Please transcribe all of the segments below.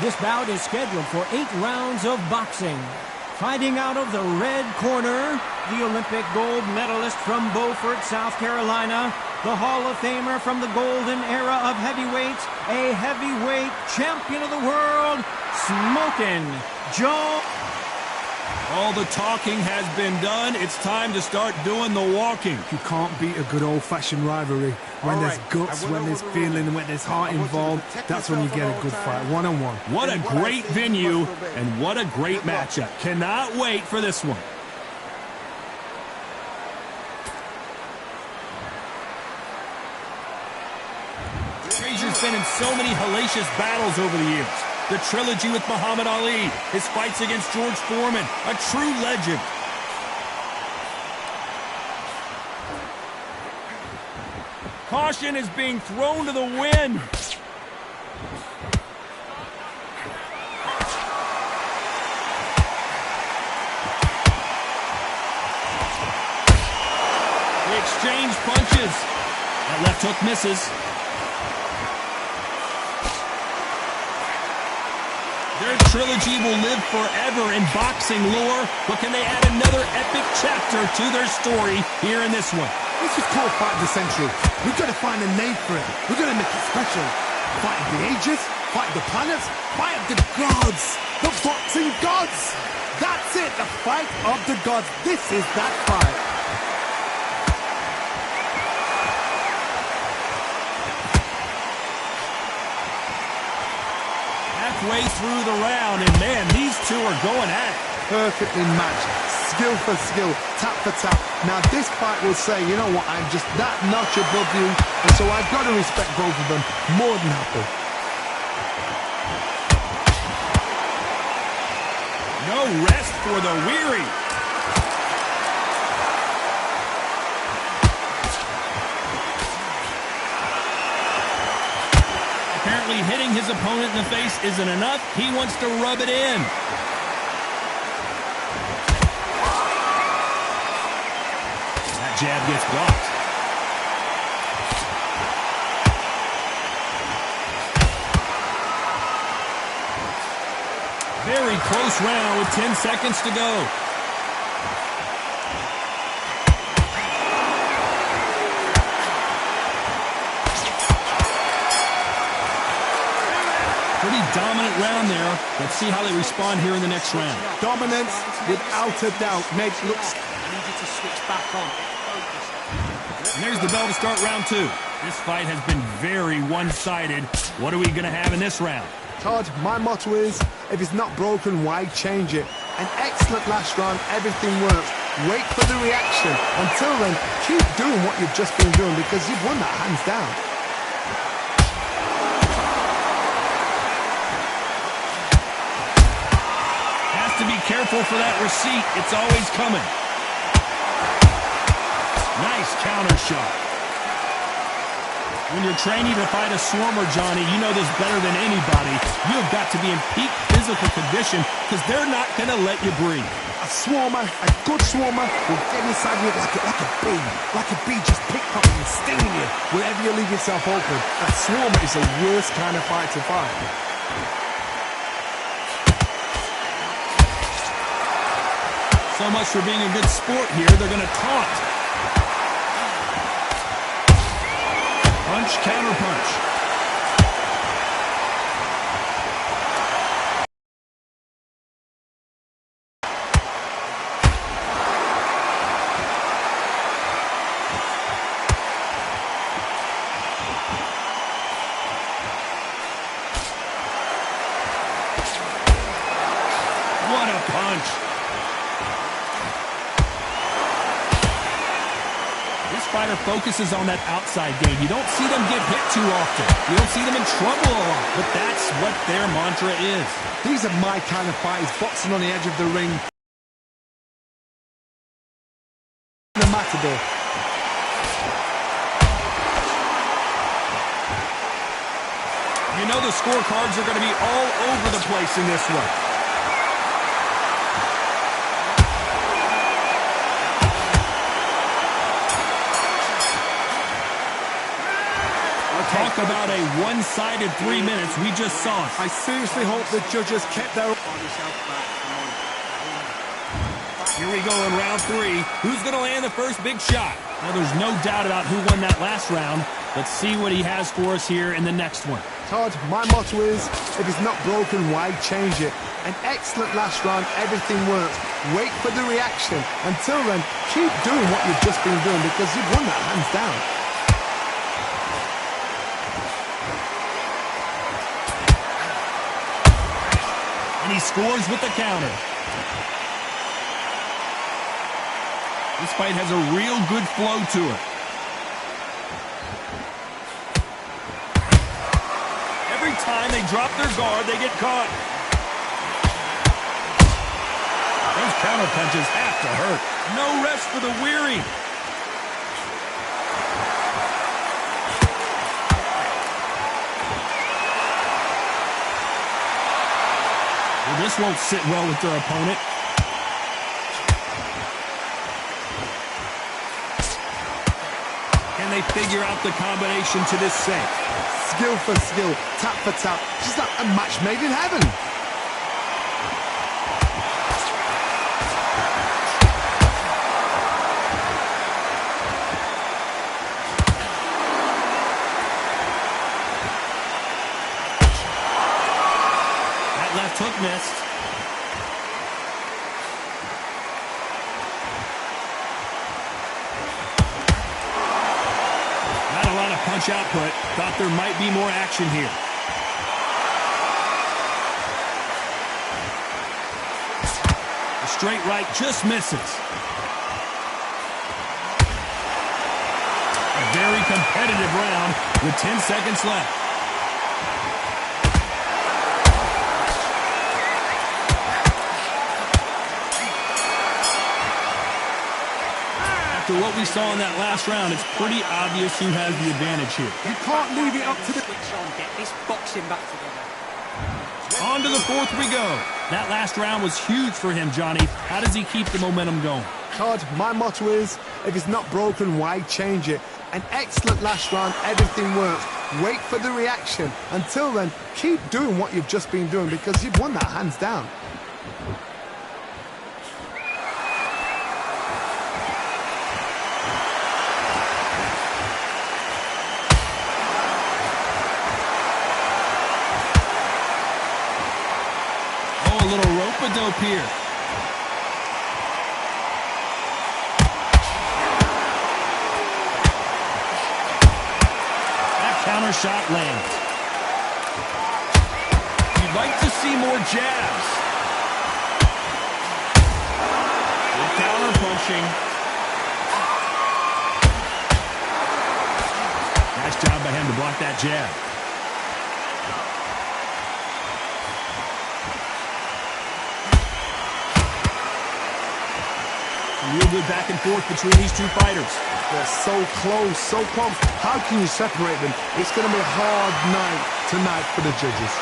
This bout is scheduled for 8 rounds of boxing. Fighting out of the red corner, the Olympic gold medalist from Beaufort, South Carolina, the Hall of Famer from the golden era of heavyweights, a heavyweight champion of the world, Smokin' Joe. All the talking has been done. It's time to start doing the walking. You can't beat a good old-fashioned rivalry. When there's guts, when there's feeling, when there's heart involved, that's when you get a good fight, one-on-one. What a great venue, and what a great matchup. Cannot wait for this one. Frazier's been in so many hellacious battles over the years. The trilogy with Muhammad Ali, his fights against George Foreman, a true legend. Caution is being thrown to the wind. They exchange punches. That left hook misses. Their trilogy will live forever in boxing lore, but can they add another epic chapter to their story here in this one? This is called Fight of the Century. We've got to find a name for it. We've got to make it special. Fight of the ages, fight of the planets, fight of the gods, the boxing gods. That's it, the fight of the gods. This is that fight. Halfway through the round, and man, these two are going at it. Perfectly matched, skill for skill, tap for tap. Now this fight will say, you know what, I'm just that notch above you, and so I've got to respect both of them more than happy. No rest for the weary. Apparently hitting his opponent in the face isn't enough. He wants to rub it in. That jab gets blocked. Very close round with 10 seconds to go. Pretty dominant round there. Let's see how they respond here in the next round. Dominance, without a doubt, makes looks. I need you to switch back on. And there's the bell to start round 2. This fight has been very one-sided. What are we going to have in this round? Todd, my motto is, if it's not broken, why change it? An excellent last round, everything works. Wait for the reaction. Until then, keep doing what you've just been doing because you've won that hands down. Has to be careful for that receipt. It's always coming. Nice counter shot. When you're training to fight a swarmer, Johnny, you know this better than anybody. You have got to be in peak physical condition because they're not going to let you breathe. A swarmer, a good swarmer, will get inside you like a bee. Like a bee just pickpocketing and stinging you wherever you leave yourself open. A swarmer is the worst kind of fight to fight. So much for being a good sport here. They're going to taunt. Punch, counter punch. What a punch. This fighter focuses on that outside game. You don't see them get hit too often. You don't see them in trouble a lot, but that's what their mantra is. These are my kind of fighters, boxing on the edge of the ring. The matador. You know the scorecards are going to be all over the place in this one. Talk about a one-sided 3 minutes. We just saw it. I seriously hope the judges kept their... Here we go in round 3. Who's going to land the first big shot? Now, there's no doubt about who won that last round. Let's see what he has for us here in the next one. Todd, my motto is, if it's not broken, why change it? An excellent last round, everything works. Wait for the reaction. Until then, keep doing what you've just been doing because you've won that hands down. And he scores with the counter. This fight has a real good flow to it. Every time they drop their guard, they get caught. Those counter punches have to hurt. No rest for the weary. Well, this won't sit well with their opponent. Can they figure out the combination to this sink? Skill for skill, tap for tap, just like a match made in heaven. That left hook missed. Punch output. Thought there might be more action here. The straight right just misses. A very competitive round with 10 seconds left. After what we saw in that last round, it's pretty obvious who has the advantage here. You can't leave it up to the... Get this boxing back together. On to the fourth we go. That last round was huge for him, Johnny. How does he keep the momentum going? Todd, my motto is, if it's not broken, why change it? An excellent last round, everything works. Wait for the reaction. Until then, keep doing what you've just been doing because you've won that hands down. A little rope-a-dope here. That counter shot lands. You'd like to see more jabs. Good counter punching. Nice job by him to block that jab. Real good back and forth between these two fighters. They're so close, so close. How can you separate them? It's going to be a hard night tonight for the judges.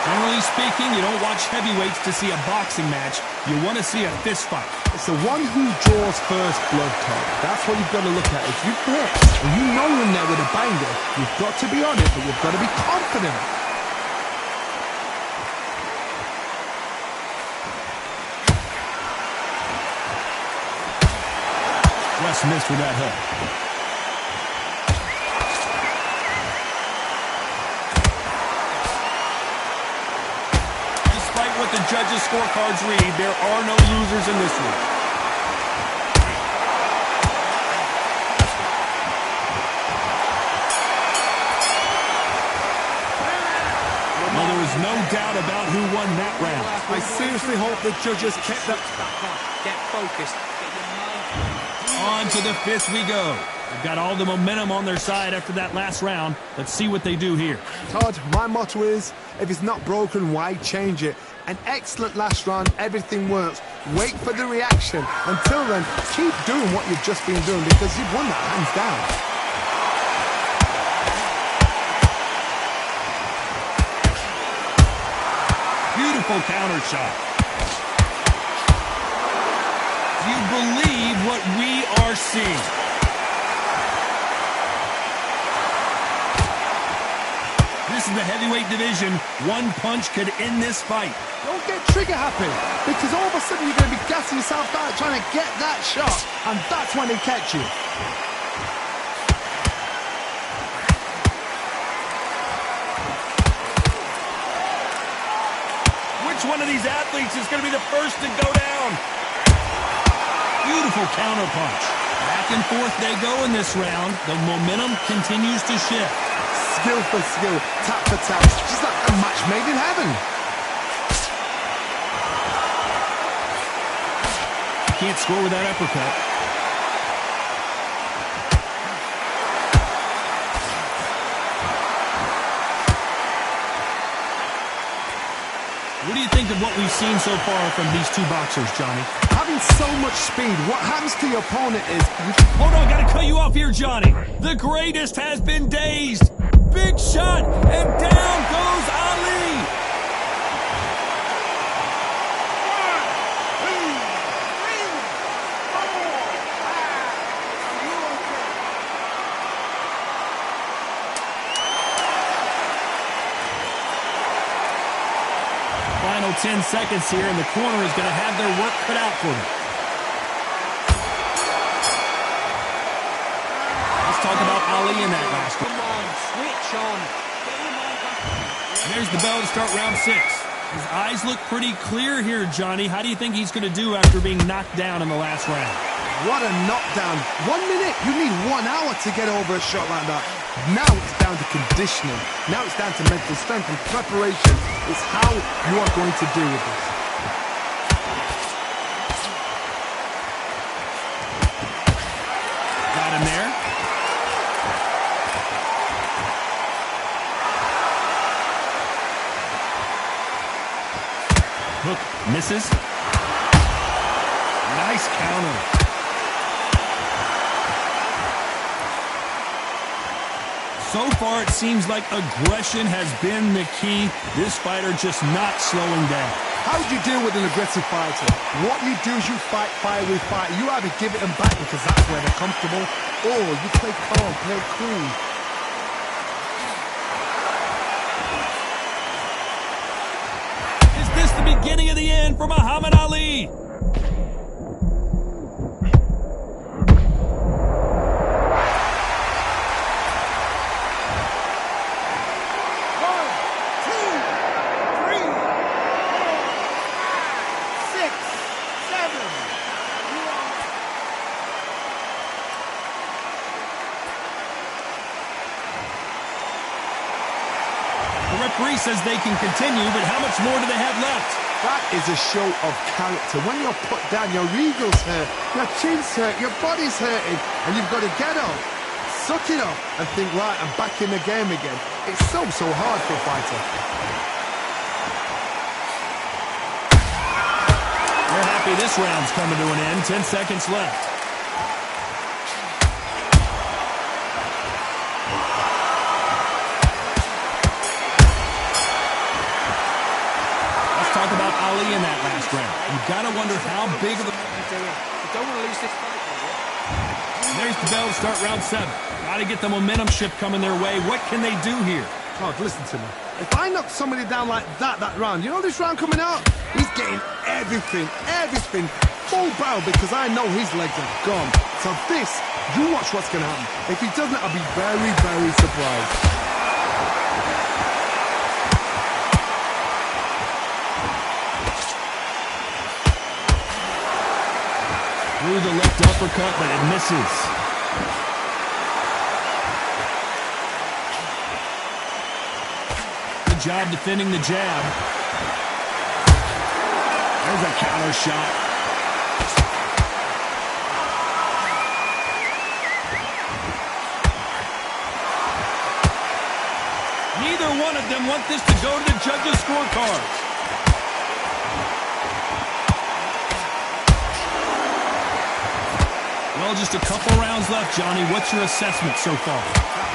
Generally speaking, you don't watch heavyweights to see a boxing match. You want to see a fist fight. It's the one who draws first blood, Todd. That's what you've got to look at. If you've hit and you know you're in there with a banger, you've got to be on it, but you've got to be confident. Just missed with that hook. Despite what the judges' scorecards read, there are no losers in this one. Well, there is no doubt about who won that round. I seriously hope the judges kept that... Get focused. On to the fifth we go. They've got all the momentum on their side after that last round. Let's see what they do here. Todd, my motto is, if it's not broken, why change it? An excellent last round, everything works. Wait for the reaction. Until then, keep doing what you've just been doing because you've won that hands down. Beautiful counter shot. Do you believe what we are seeing? This is the heavyweight division. One punch could end this fight. Don't get trigger happy, because all of a sudden you're going to be gassing yourself out trying to get that shot, and that's when they catch you. Which one of these athletes is going to be the first to go down? Beautiful counter punch. Back and forth they go in this round. The momentum continues to shift. Skill for skill, tap for tap, just like a match made in heaven. Can't score with that uppercut. What do you think of what we've seen so far from these two boxers, Johnny? Having so much speed, what happens to your opponent is... Hold on, gotta cut you off here, Johnny. The greatest has been dazed. Big shot, and down goes Ali. Final 10 seconds here, and the corner is going to have their work cut out for them. Let's talk about Ali in that last one. Come on, switch on. Get your mind back. There's the bell to start round 6. His eyes look pretty clear here, Johnny. How do you think he's going to do after being knocked down in the last round? What a knockdown. 1 minute, you need 1 hour to get over a shot like that. Now it's down to conditioning. Now it's down to mental strength and preparation. It's how you are going to deal with this. Got him there. Hook misses. Nice counter. So far, it seems like aggression has been the key. This fighter just not slowing down. How do you deal with an aggressive fighter? What you do is you fight fire with fire. You either give it them back because that's where they're comfortable, or you play calm, play cool. Is this the beginning of the end for Muhammad Ali? The referee says they can continue, but how much more do they have left? That is a show of character. When you're put down, your ego's hurt, your chin's hurt, your body's hurting, and you've got to get up, suck it up, and think, right, I'm back in the game again. It's so hard for a fighter. They're happy this round's coming to an end. 10 seconds left. Talk about Ali in that last round. You've got to wonder how big of a... You don't want to lose this fight, do you? There's the bell to start round 7. Got to get the momentum shift coming their way. What can they do here? God, listen to me. If I knock somebody down like that round, you know this round coming out? He's getting everything, full barrel, because I know his legs are gone. So this, you watch what's going to happen. If he doesn't, I'll be very, very surprised. Through the left uppercut, but it misses. Good job defending the jab. There's a counter shot. Neither one of them want this to go to the judges' scorecards. Well, just a couple rounds left, Johnny. What's your assessment so far?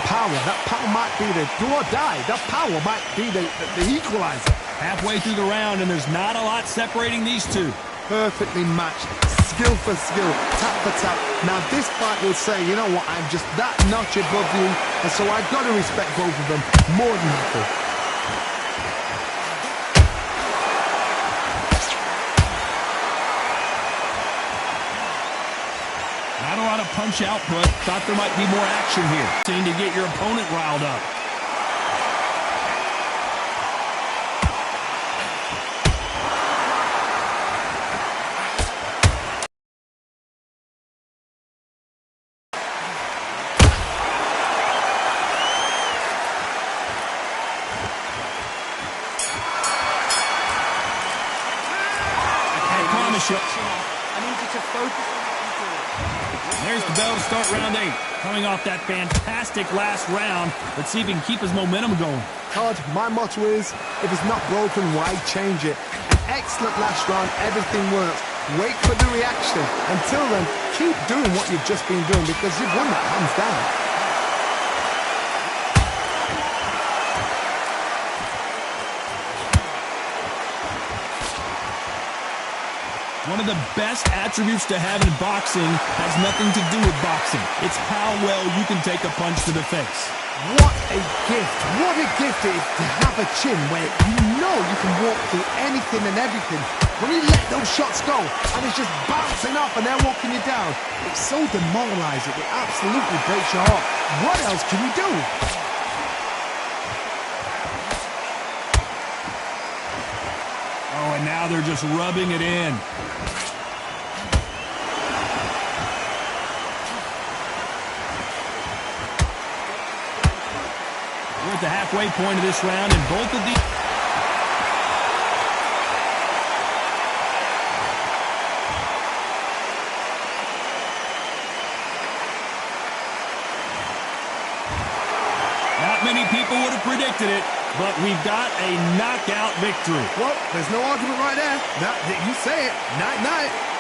That power might be the do or die. That power might be the equalizer. Halfway through the round, and there's not a lot separating these two. perfectly matched, skill for skill, tap for tap. Now this fight will say, you know what, I'm just that notch above you, and so I've got to respect both of them more than equal. Not a lot of punch output. Thought there might be more action here. Seem to get your opponent riled up. I promise you. I need you to focus on what you're doing. There's the bell to start round 8. Coming off that fantastic last round. Let's see if he can keep his momentum going. Todd, my motto is, if it's not broken, why change it? An excellent last round, everything works. Wait for the reaction. Until then, keep doing what you've just been doing because you've won that hands down. One of the best attributes to have in boxing has nothing to do with boxing. It's how well you can take a punch to the face. What a gift. What a gift it is to have a chin where you know you can walk through anything and everything. When you let those shots go and it's just bouncing off and they're walking you down, it's so demoralizing. It absolutely breaks your heart. What else can you do? Oh, and now they're just rubbing it in. We're at the halfway point of this round, and both of these... Not many people would have predicted it, but we've got a knockout victory. Well, there's no argument right there. You say it. Night-night.